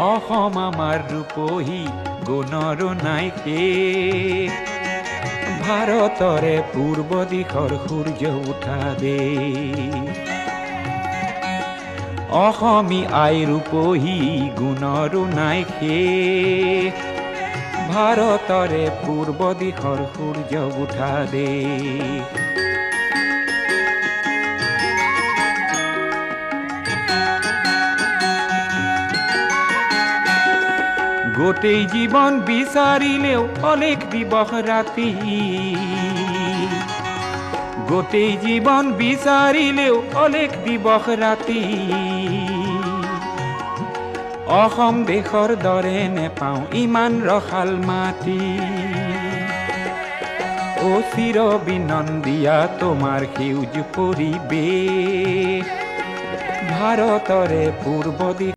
অসম আমাৰ ৰূপহী গুণৰো নাই শেষ। ভাৰতৰে পূৰ্ব দিশৰ সূৰ্য উঠা দেশ। অসমী আই ৰূপহী গুণৰো নাই শেষ। ভাৰতৰে পূৰ্ব দিশৰ সূৰ্য উঠা দেশ। গোটেই জীৱন বিচাৰিলেও অলেখ দিবস ৰাতি। গোটেই জীৱন বিচাৰিলেও অলেখ দিবস ৰাতি। অসম দেশৰ দৰে নেপাওঁ ইমান ৰসাল মাটি। চিৰ বিনন্দিয়া তোমাৰ সেউজ পৰিৱেশ। ভাৰতৰে পূৰ্ব দিশ